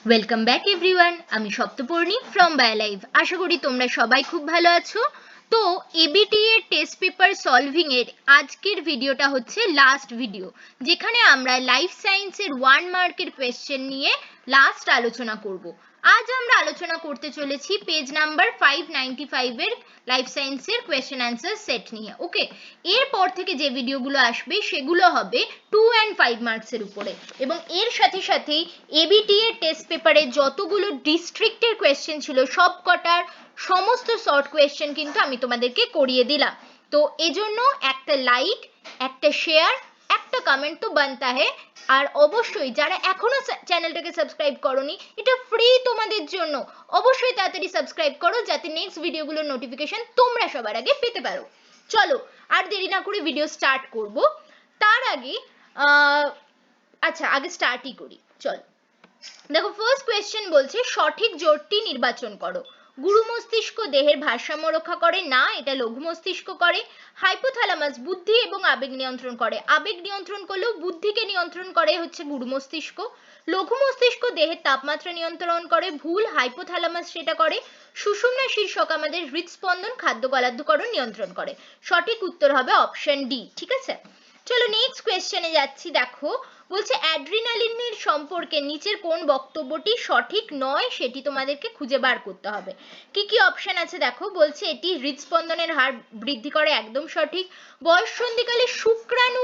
Welcome back everyone, আমি Saptaparni from বায়োলাইভ। আশা করি তোমরা সবাই খুব ভালো আছো। তো এবিটি এর টেস্ট পেপার সলভিং এর আজকের ভিডিওটা হচ্ছে লাস্ট ভিডিও, যেখানে আমরা লাইফ সায়েন্সের 1 মার্কের কোয়েশ্চেন নিয়ে লাস্ট আলোচনা করব। আজ আমরা আলোচনা করতে চলেছি পেজ নাম্বার 595 এর লাইফ সায়েন্সের কোয়েশ্চেন অ্যান্সার সেট নিয়ে। ওকে, এরপর থেকে যে ভিডিওগুলো আসবে সেগুলো হবে 2 and 5 মার্কসের উপরে, এবং এর সাথে সাথেই এবিটি এর টেস্ট পেপারে যতগুলো ডিস্ট্রিক্টের কোয়েশ্চেন ছিল সব কটার সমস্ত শর্ট কোয়েশ্চেন কিন্তু আমি তোমাদেরকে করিয়ে দিলাম। তো এজন্য একটা লাইক, একটা শেয়ার, একটা কমেন্ট তো বানতা হে। আর অবশ্যই যারা এখনো চ্যানেলটাকে সাবস্ক্রাইব করোনি, এটা ফ্রি তোমাদের জন্য, অবশ্যই তাড়াতাড়ি সাবস্ক্রাইব করো যাতে নেক্সট ভিডিওগুলোর নোটিফিকেশন তোমরা সবার আগে পেতে পারো। চলো আর দেরি না করে ভিডিও স্টার্ট করব। তার আগে আগে স্টার্টই করি, চল। দেখো, ফার্স্ট কোয়েশ্চেন বলছে সঠিক জোটটি নির্বাচন করো। গুরু মস্তিষ্ক দেহের ভারসাম্য রক্ষা করে না, এটা লঘু মস্তিষ্ক করে। হাইপোথ্যালামাস বুদ্ধি এবং আবেগ নিয়ন্ত্রণ করে, আবেগ নিয়ন্ত্রণ করলেও বুদ্ধিকে নিয়ন্ত্রণ করে হচ্ছে গুরু মস্তিষ্ক। লঘু মস্তিষ্ক দেহের তাপমাত্রা নিয়ন্ত্রণ করে, ভুল, হাইপোথ্যালামাস সেটা করে। সুষুম্না শীর্ষক আমাদের হৃদস্পন্দন, খাদ্য গলাধঃকরণ নিয়ন্ত্রণ করে। সঠিক উত্তর হবে অপশন ডি। ঠিক আছে, চলো নেক্সট কোয়েশ্চেনে যাচ্ছি। দেখো, বলছে অ্যাড্রিনালিনের সম্পর্কে নিচের কোন বক্তব্যটি সঠিক নয় সেটি তোমাদেরকে খুঁজে বার করতে হবে। কি কি অপশন আছে দেখো, বলছে এটি হৃদস্পন্দনের হার বৃদ্ধি করে, একদম সঠিক। বয়ঃসন্ধিকালে শুক্রাণু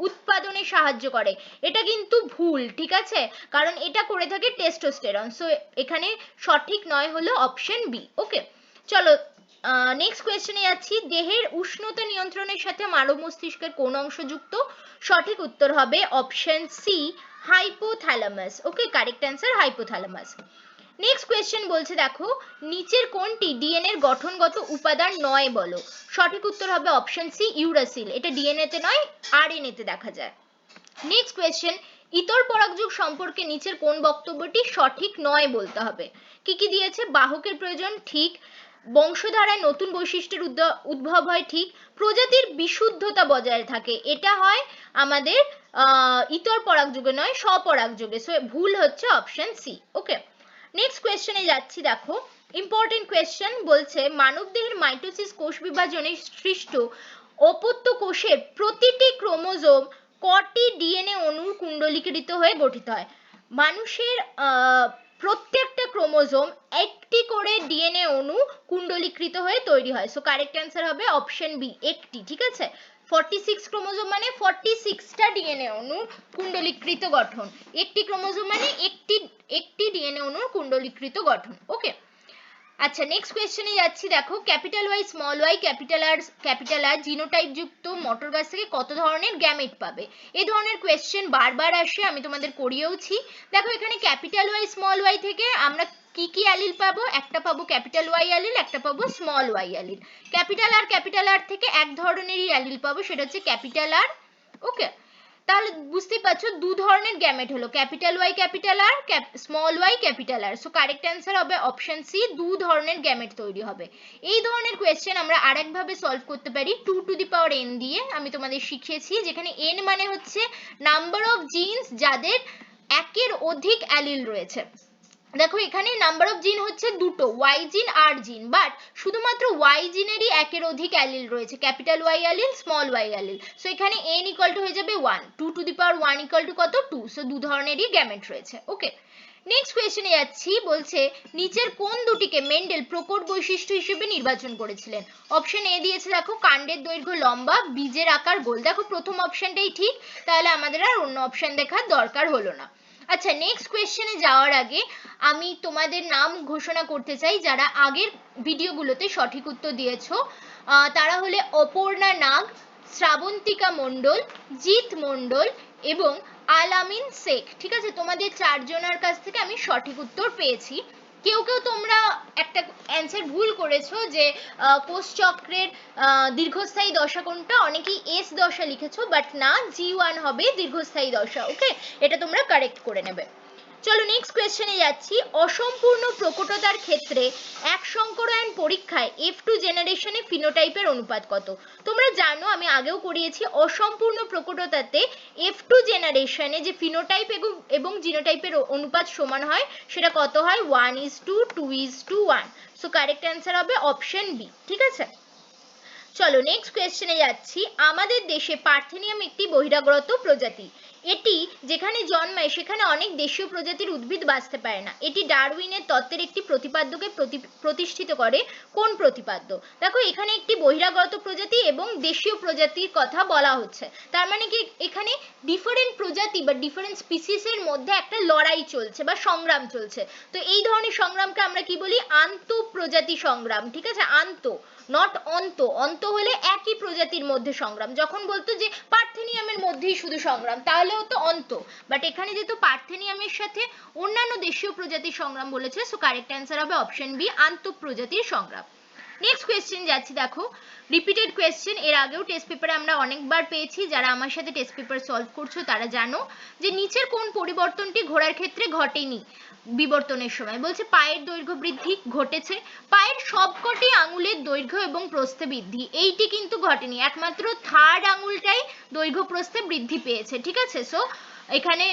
উৎপাদনে সাহায্য করে, এটা কিন্তু ভুল। ঠিক আছে, কারণ এটা করে থাকে টেস্টোস্টেরন, সো এখানে সঠিক নয় হলো অপশন বি। ওকে, চলো নেক্সট কোয়েশ্চেনে যাচ্ছি। দেহের উষ্ণতা নিয়ন্ত্রণের সাথে মানব মস্তিষ্কের কোন অংশ যুক্ত? সঠিক উত্তর হবে option C, hypothalamus. Okay, correct answer hypothalamus. Next question বলছে দেখো, নিচের কোনটি ডিএনএ এর গঠনগত উপাদান নয় বলো। সঠিক উত্তর হবে অপশন সি, ইউরাসিল। এটা ডিএনএ তে নয়, আরএনএ তে দেখা যায়। নেক্সট কোয়েশ্চেন, ইতর পরাগযোগ সম্পর্কে নিচের কোন বক্তব্যটি সঠিক নয় বলতে হবে। কি কি দিয়েছে? বাহকের প্রয়োজন, ঠিক। বংশধারায় নতুন বৈশিষ্ট্যের উদ্ভব হয়, ঠিক। প্রজাতির বিশুদ্ধতা বজায় থাকে, এটা হয় আমাদের ইতর পরাগযোগে নয়, স্বপরাগযোগে, সো ভুল হচ্ছে অপশন সি। ওকে, নেক্সট কোয়েশ্চেনে যাচ্ছি। দেখো, ইম্পর্টেন্ট কোয়েশ্চেন বলছে মানবদেহের মাইটোসিস কোষ বিভাজনে সৃষ্ট অপত্য কোষের প্রতিটি ক্রোমোজোম কটি ডিএনএ অণুর কুণ্ডলীকৃত হয়ে গঠিত হয়? মানুষের প্রত্যেকটা ক্রোমোজোম একটি করে ডিএনএ অণু কুণ্ডলীকৃত হয়ে তৈরি হয়, সো কারেক্ট অ্যান্সার হবে অপশন বি, একটি। ঠিক আছে, 46 ক্রোমোজোম মানে 46টা ডিএনএ অণুর কুণ্ডলীকৃত গঠন, একটি ক্রোমোজোম মানে একটি ডিএনএ অণুর কুণ্ডলীকৃত গঠন। ওকে, আচ্ছা নেক্সট কোয়েশ্চেনে যাচ্ছি। দেখো, capital Y, small Y, capital R genotype যুক্ত মটর গাছ থেকে কত ধরনের গ্যামেট পাবে? এই ধরনের কোয়েশ্চেন বারবার আসে, আমি তোমাদের করিয়েওছি। দেখো, এখানে ক্যাপিটাল ওয়াই স্মল ওয়াই থেকে আমরা কি কি অ্যালিল পাবো? একটা পাবো ক্যাপিটাল ওয়াই অ্যালিল, একটা পাবো small Y allele. Capital R থেকে এক ধরনেরই অ্যালিল পাবো, সেটা হচ্ছে ক্যাপিটাল আর। ওকে, তাহলে বুঝতেই পারছো দু ধরনের গ্যামেট হলো, capital Y capital R, small Y capital R, so correct answer হবে অপশন সি, দু ধরনের গ্যামেট তৈরি হবে। এই ধরনের কোয়েশ্চেন আমরা আরেকভাবে সলভ করতে পারি 2 টু দি পাওয়ার n দিয়ে, আমি তোমাদের শিখিয়েছি, যেখানে n মানে হচ্ছে নাম্বার অফ জিনস যাদের একের অধিক অ্যালিল রয়েছে। দেখো, এখানে নাম্বার অফ জিন হচ্ছে দুটো, ওয়াই জিন আর জিন, বাট শুধুমাত্র ওয়াই জিনেরই একের অধিক অ্যালিল রয়েছে, capital Y allele, small Y allele, so এখানে n ইকুয়াল টু হয়ে যাবে 1, 2 to the power 1 equal to কত? 2, সো দু ধরনেরই গ্যামেট রয়েছে। ওকে, নেক্সট কোয়েশ্চেনে যাচ্ছি। বলছে নিচের কোন দুটিকে মেন্ডেল প্রকট বৈশিষ্ট্য হিসেবে নির্বাচন করেছিলেন? অপশন এ দিয়েছে দেখো, কাণ্ডের দৈর্ঘ্য লম্বা, বীজের আকার গোল। দেখো, প্রথম অপশনটাই ঠিক, তাহলে আমাদের আর অন্য অপশন দেখার দরকার হলো না। আচ্ছা, নেক্সট কোয়েশ্চেনে যাওয়ার আগে আমি তোমাদের নাম ঘোষণা করতে চাই যারা আগের ভিডিওগুলোতে সঠিক উত্তর দিয়েছো। তারা হলে অপর্ণা নাগ, শ্রাবন্তিকা মণ্ডল, জিৎ মণ্ডল এবং আলামিন শেখ। ঠিক আছে, তোমাদের চারজনের কাছ থেকে আমি সঠিক উত্তর পেয়েছি। কেউ কেউ তোমরা একটা অ্যান্সার ভুল করেছো, যে কোষচক্রের দীর্ঘস্থায়ী দশা কোনটা, অনেকেই এস দশা লিখেছো, বাট না, G1 হবে দীর্ঘস্থায়ী দশা। ওকে, এটা তোমরা কারেক্ট করে নেবে। চলো নেক্সট কোয়েশ্চেনে যাচ্ছি। অসম্পূর্ণ প্রকটতার ক্ষেত্রে এক সংকরায়ন পরীক্ষায় F2 জেনারেশনে ফিনোটাইপের অনুপাত কত? তোমরা জানো, আমি আগেও করিয়েছি, অসম্পূর্ণ প্রকটতাতে F2 জেনারেশনে যে ফিনোটাইপ এবং জিনোটাইপের অনুপাত সমান হয় সেটা কত হয়? 1:2, 2:1। সো কারেক্ট অ্যান্সার হবে অপশন বি। ঠিক আছে, চলো নেক্সট কোয়েশ্চেনে যাচ্ছি। আমাদের দেশে পার্থেনিয়াম একটি বহিরাগত প্রজাতি। এটি যেখানে জন্মায় সেখানে অনেক দেশীয় প্রজাতির উদ্ভিদ বাঁচতে পারে না। এটি ডারউইনের তত্ত্বের একটি প্রতিপাদ্যকে প্রতিষ্ঠিত করে। কোন প্রতিপাদ্য? দেখো, এখানে একটি বহিরাগত প্রজাতি এবং দেশীয় প্রজাতির কথা বলা হচ্ছে, তার মানে কি এখানে ডিফারেন্ট প্রজাতি বা ডিফারেন্ট স্পিসিসের মধ্যে একটা লড়াই চলছে বা সংগ্রাম চলছে। তো এই ধরনের সংগ্রামকে আমরা কি বলি? আন্তঃপ্রজাতি সংগ্রাম। ঠিক আছে, আন্ত, নট অন্ত। অন্ত হলে একই প্রজাতির মধ্যে সংগ্রাম। যখন বলতো যে পার্থেনিয়ামের মধ্যেই শুধু সংগ্রাম তাহলে হতো অন্ত, বাট এখানে যেহেতু পার্থেনিয়ামের সাথে অন্যান্য দেশীয় প্রজাতির সংগ্রাম বলেছে, সো কারেক্ট অ্যান্সার হবে অপশন বি, আন্তঃপ্রজাতির সংগ্রাম। নেক্সট কোয়েশ্চেন যাচ্ছি। দেখো, রিপিটেড কোয়েশ্চেন, এর আগেও টেস্ট পেপারে আমরা অনেকবার পেয়েছি। যারা আমার সাথে টেস্ট পেপার সলভ করছো তারা জানো যে নিচের কোন পরিবর্তনটি ঘোড়ার ক্ষেত্রে ঘটেনি বিবর্তনের সময়? বলছে পায়ের দৈর্ঘ্য বৃদ্ধি ঘটেছে, পায়ের সবকটি আঙুলের দৈর্ঘ্য এবং প্রস্থে বৃদ্ধি এইটি কিন্তু ঘটেনি, একমাত্র থার্ড আঙুলটাই দৈর্ঘ্য প্রস্থে বৃদ্ধি পেয়েছে। ঠিক আছে, সো এখানে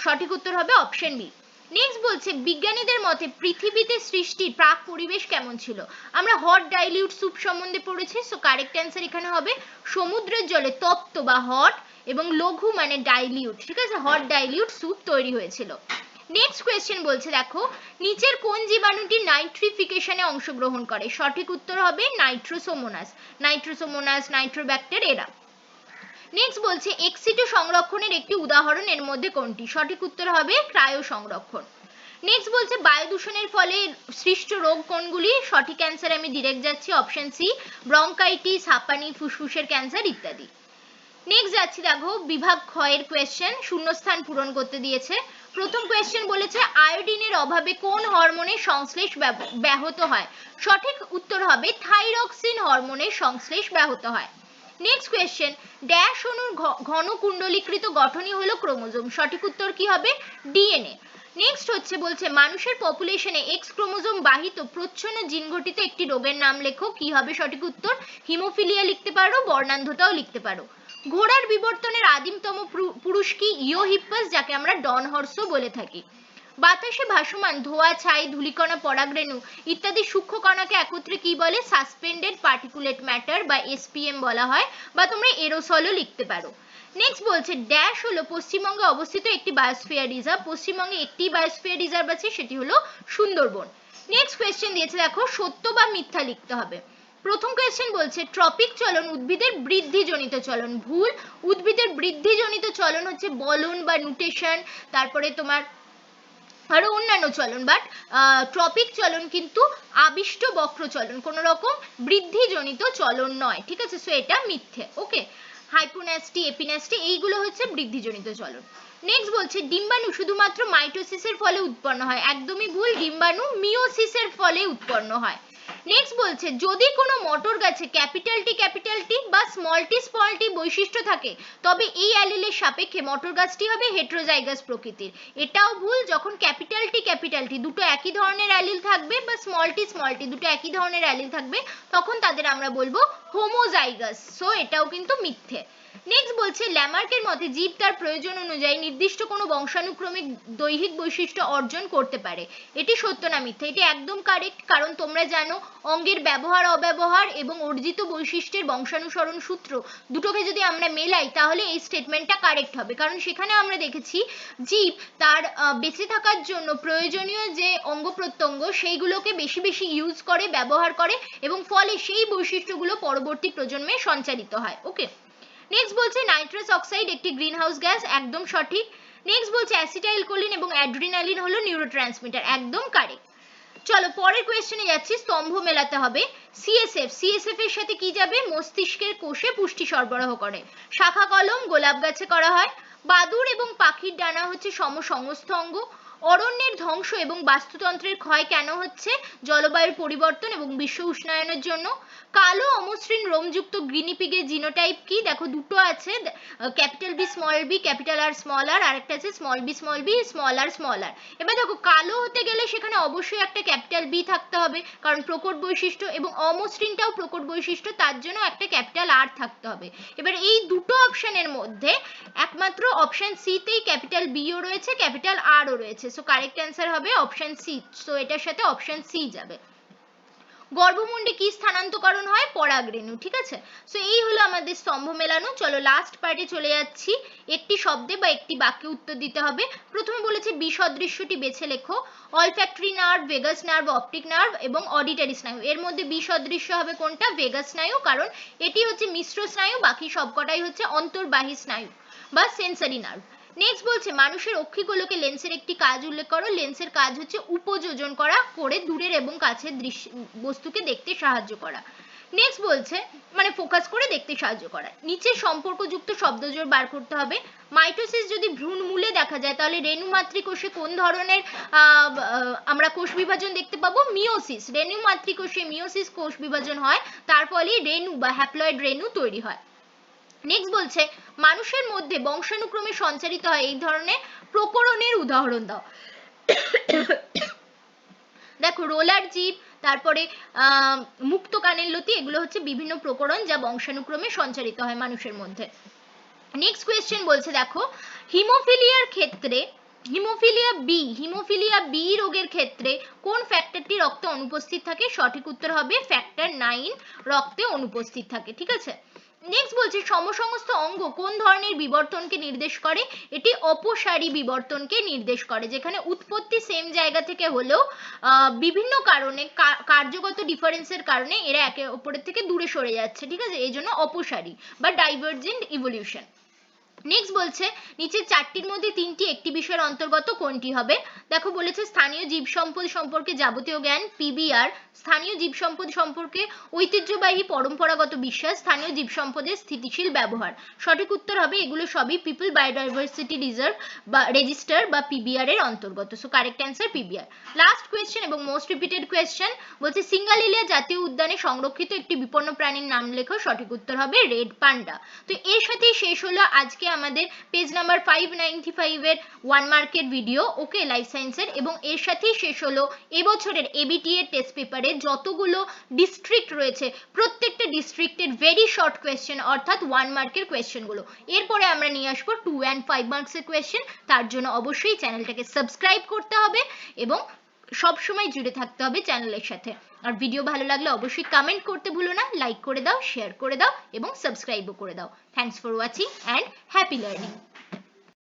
সঠিক উত্তর হবে অপশন বি। নেক্সট বলছে বিজ্ঞানীদের মতে পৃথিবীতে সৃষ্টির প্রাক পরিবেশ কেমন ছিল? আমরা হট ডাইলিউট স্যুপ সম্বন্ধে পড়েছি, সো কারেক্ট অ্যান্সার এখানে হবে সমুদ্রের জলে তপ্ত বা হট এবং লঘু মানে ডাইলিউট। ঠিক আছে, হট ডাইলিউট স্যুপ তৈরি হয়েছিল। নেক্সট কোয়েশ্চেন বলছে, দেখো নিচের কোন জীবাণুটি নাইট্রিফিকেশনে অংশগ্রহণ করে? সঠিক উত্তর হবে নাইট্রোসোমোনাস, নাইট্রোব্যাক্টের এরা। নেক্সট বলছে এক্সিটু সংরক্ষণের একটি উদাহরণ এর মধ্যে কোনটি? সঠিক উত্তর হবে ক্রায়ো সংরক্ষণ। নেক্সট বলছে বায়ু দূষণের ফলে সৃষ্ট রোগ কোনগুলি? সঠিক অ্যান্সার আমি ডিরেক্ট যাচ্ছি অপশন সি, ব্রঙ্কাইটিস, হাঁপানি, ফুসফুসের ক্যান্সার ইত্যাদি। নেক্সট যাচ্ছি, দেখো বিভাগ খ এর কোয়েশ্চেন, শূন্যস্থান পূরণ করতে দিয়েছে। প্রথম কোয়েশ্চেন বলেছে আয়োডিনের অভাবে কোন হরমোনের সংশ্লেষ ব্যাহত হয়? সঠিক উত্তর হবে থাইরক্সিন হরমোনের সংশ্লেষ ব্যাহত হয়। নেক্সট কোয়েশ্চেন, ড্যাশ অণুর ঘন কুণ্ডলীকৃত গঠনই হলো ক্রোমোজোম। সঠিক উত্তর কি হবে? ডিএনএ। নেক্সট হচ্ছে বলছে মানুষের পপুলেশনে এক্স ক্রোমোজোম বাহিত প্রচ্ছন্ন জিন ঘটিত একটি রোগের নাম লেখো। কি হবে সঠিক উত্তর? হিমোফিলিয়া লিখতে পারো, বর্ণান্ধতাও লিখতে পারো। ঘোড়ার বিবর্তনের আদিমতম পুরুষ কি? ইওহিপ্পাস, যাকে আমরা ডন হর্সও বলে থাকি। বাতাসে ভাসমান ধোঁয়া, ছাই, ধূলিকণা, পরাগরেণু ইত্যাদি সূক্ষ্ম কণাকে একত্রে কি বলে? সাসপেন্ডেড পার্টিকুলেট ম্যাটার বা এসপিএম বলা হয়, বা তোমরা এরোসলও লিখতে পারো। নেক্সট বলছে ড্যাশ হলো পশ্চিমবঙ্গে অবস্থিত একটি বায়োস্ফিয়ার রিজার্ভ। পশ্চিমবঙ্গে একটি বায়োস্ফিয়ার রিজার্ভ আছে, সেটি হলো সুন্দরবন। নেক্সট কোয়েশ্চেন দিয়েছে, দেখো সত্য বা মিথ্যা লিখতে হবে। প্রথম কোয়েশ্চেন বলছে ট্রপিক চলন উদ্ভিদের বৃদ্ধিজনিত চলন। ভুল, উদ্ভিদের বৃদ্ধিজনিত চলন হচ্ছে বলন বা নিউট্রিশন, তারপরে তোমার আরো অন্যান্য চলন, বাট ট্রপিক চলন কিন্তু আবিষ্ট বক্র চলন, কোন রকম বৃদ্ধিজনিত চলন নয়। ঠিক আছে, সো এটা মিথ্যে। ওকে, হাইপোন্যাস্টি, এপিন্যাস্টি এইগুলো হচ্ছে বৃদ্ধিজনিত চলন। নেক্সট বলছে ডিম্বাণু শুধুমাত্র মাইটোসিসের ফলে উৎপন্ন হয়। একদমই ভুল, ডিম্বাণু মিওসিসের ফলে উৎপন্ন হয়। নেক্সট বলছে যদি কোনো মটর গাছে ক্যাপিটাল টি বা স্মল টি বৈশিষ্ট্য থাকে তবে এই অ্যালিলের সাপেক্ষে মটর গাছটি হবে হেটেরোজাইগাস প্রকৃতির। এটাও ভুল, যখন ক্যাপিটাল টি দুটো একই ধরনের অ্যালিল থাকবে বা স্মল টি দুটো একই ধরনের অ্যালিল থাকবে তখন তাদের আমরা বলবো হোমোজাইগাস, সো এটাও কিন্তু মিথ্যে। নেক্সট বলছে ল্যামার্কের মতে জীব তার প্রয়োজন অনুযায়ী নির্দিষ্ট কোনো বংশানুক্রমিক দৈহিক বৈশিষ্ট্য অর্জন করতে পারে। এটি সত্য না মিথ্যা? এটি একদম কারেক্ট, কারণ তোমরা জানো অঙ্গের ব্যবহার অব্যবহার এবং অর্জিত বৈশিষ্ট্যের বংশানুসরণ সূত্র দুটোকে যদি আমরা মেলাই তাহলে এই স্টেটমেন্টটা কারেক্ট হবে, কারণ সেখানে আমরা দেখেছি জীব তার বেঁচে থাকার জন্য প্রয়োজনীয় যে অঙ্গ প্রত্যঙ্গ সেইগুলোকে বেশি বেশি ইউজ করে, ব্যবহার করে, এবং ফলে সেই বৈশিষ্ট্যগুলো পরবর্তী প্রজন্মে সঞ্চারিত হয়। ওকে, নেক্সট বলছে নাইট্রাস অক্সাইড একটি গ্রিনহাউস গ্যাস। একদম সঠিক। নেক্সট বলছে অ্যাসিটাইল কোলিন এবং অ্যাড্রিনালিন হলো নিউরোট্রান্সমিটার। একদম কারেক্ট। চলো পরের কোয়েশ্চেনে যাচ্ছি, স্তম্ভ মেলাতে হবে। সিএসএফ এর সাথে কি যাবে? মস্তিষ্কের কোষে পুষ্টি সরবরাহ করে। শাখা কলম গোলাপ গাছে করা হয়। বাদুড় এবং পাখির ডানা হচ্ছে সমসংস্থ অঙ্গ। অরণ্যের ধ্বংস এবং বাস্তুতন্ত্রের ক্ষয় কেন হচ্ছে? জলবায়ুর পরিবর্তন এবং বিশ্ব উষ্ণায়নের জন্য। কালো অমসৃণ রোমযুক্ত গিনিপিগের জিনোটাইপ কি? দেখো দুটো আছে, capital B small B, capital R small R, আরেকটা আছে স্মল বি স্মল আর। এবার দেখো কালো হতে গেলে সেখানে অবশ্যই একটা ক্যাপিটাল বি থাকতে হবে কারণ প্রকট বৈশিষ্ট্য, এবং অমসৃণটাও প্রকট বৈশিষ্ট্য, তার জন্য একটা ক্যাপিটাল আর থাকতে হবে। এবার এই দুটো অপশনের মধ্যে একমাত্র অপশন সি তেই ক্যাপিটাল বিও রয়েছে, ক্যাপিটাল আরও রয়েছে, সো কারেক্ট অ্যান্সার হবে অপশন সি। সো এটার সাথে অপশন সি যাবে। গর্ভমুণ্ডে কি স্থানান্তকরণ হয়? পরাগরেণু। ঠিক আছে, সো এই হলো আমাদের স্তম্ভ মেলানো। চলো লাস্ট পার্টে চলে যাচ্ছি। একটি শব্দে বা একটি বাক্যে উত্তর দিতে হবে। প্রথমে বলেছে বিসদৃশ্যটি বেছে লেখো। Olfactory nerve, vagus nerve, optic nerve এবং অডিটারি স্নায়ু। এর মধ্যে বিসদৃশ্য হবে কোনটা? ভেগাস স্নায়ু, কারণ এটি হচ্ছে মিশ্র স্নায়ু, বাকি সবকটাই হচ্ছে অন্তর্বাহী স্নায়ু বা সেন্সরি নার্ভ। নেক্সট বলছে মানুষের অক্ষিগোলকে লেন্সের একটি কাজ উল্লেখ করো। লেন্সের কাজ হচ্ছে উপযোজন করে দূরের এবং কাছের বস্তুকে দেখতে সাহায্য করা। নেক্সট বলছে মানে ফোকাস করে দেখতে সাহায্য করা। নিচে সম্পর্কযুক্ত শব্দজোড় বার করতে হবে। মাইটোসিস যদি ভ্রূণমূলে দেখা যায় তাহলে রেণু মাতৃকোষে কোন ধরনের আমরা কোষ বিভাজন দেখতে পাবো? মিওসিস। রেণু মাতৃকোষে মিওসিস কোষ বিভাজন হয়, তার ফলে রেণু বা হ্যাপ্লয়েড রেণু তৈরি হয়। নেক্সট বলছে মানুষের মধ্যে বংশানুক্রমে সঞ্চারিত হয় এই ধরনের প্রকরণের উদাহরণ দাও। দেখো রোলার জীব, তারপরে মুক্ত কানের লতি, এগুলো হচ্ছে বিভিন্ন প্রকরণ যা বংশানুক্রমে সঞ্চারিত হয় মানুষের মধ্যে। নেক্সট কোয়েশ্চেন বলছে দেখো হিমোফিলিয়ার ক্ষেত্রে হিমোফিলিয়া বি রোগের ক্ষেত্রে কোন ফ্যাক্টরটি রক্তে অনুপস্থিত থাকে? সঠিক উত্তর হবে ফ্যাক্টর 9 রক্তে অনুপস্থিত থাকে। ঠিক আছে, নেক্সট বলছে সমসমস্ত অঙ্গ কোন ধরনের বিবর্তনকে নির্দেশ করে? এটি অপসারী বিবর্তনকে নির্দেশ করে, যেখানে উৎপত্তি সেম জায়গা থেকে হলেও বিভিন্ন কারণে কার্যগত ডিফারেন্সের কারণে এরা একে অপরের থেকে দূরে সরে যাচ্ছে। ঠিক আছে, এই জন্য অপসারী বা ডাইভার্জেন্ট ইভলিউশন। নেক্সট বলছে নিচের চারটির মধ্যে তিনটি একটি বিষয়ের অন্তর্গত কোনটি হবে? দেখো বলেছে স্থানীয় জীব সম্পদ সম্পর্কে যাবতীয় জ্ঞান, পিবিআর। স্থানীয় জীব সম্পদ সম্পর্কে ঐতিহ্যবাহী পরম্পরাগত বিশ্বাস, স্থানীয় জীব সম্পদের স্থিতিশীল ব্যবহার। সঠিক উত্তর হবে এগুলো সবই পিপল বায়োডাইভার্সিটি রিজার্ভ বা রেজিস্টার বা পিবিআর এর অন্তর্গত, so correct answer PBR. Last question এবং মোস্ট রিপিটেড কোয়েশ্চেন বলছে সিঙ্গালিলিয়া জাতীয় উদ্যানে সংরক্ষিত একটি বিপন্ন প্রাণীর নাম লেখো। সঠিক উত্তর হবে রেড পান্ডা। তো এর সাথেই শেষ হলো আজকে আমাদের পেজ নাম্বার 595 এর 1 মার্কের ভিডিও, ওকে, লাইফ সায়েন্সের, এবং এর সাথেই শেষ হলো এবছরের এবিটি এর টেস্ট পেপারে যতগুলো ডিস্ট্রিক্ট রয়েছে প্রত্যেকটা ডিস্ট্রিক্টের ভেরি শর্ট কোয়েশ্চেন অর্থাৎ 1 মার্কের কোয়েশ্চেনগুলো। এরপরে আমরা নিয়ে আসবো 2 and 5 মার্কসের কোয়েশ্চেন। তার জন্য অবশ্যই চ্যানেলটাকে সাবস্ক্রাইব করতে হবে এবং সব সময় জুড়ে থাকতে হবে চ্যানেলের সাথে। আর ভিডিও ভালো লাগলে অবশ্যই কমেন্ট করতে ভুলো না, লাইক করে দাও, শেয়ার করে দাও এবং সাবস্ক্রাইবও করে দাও। Thanks for watching and happy learning.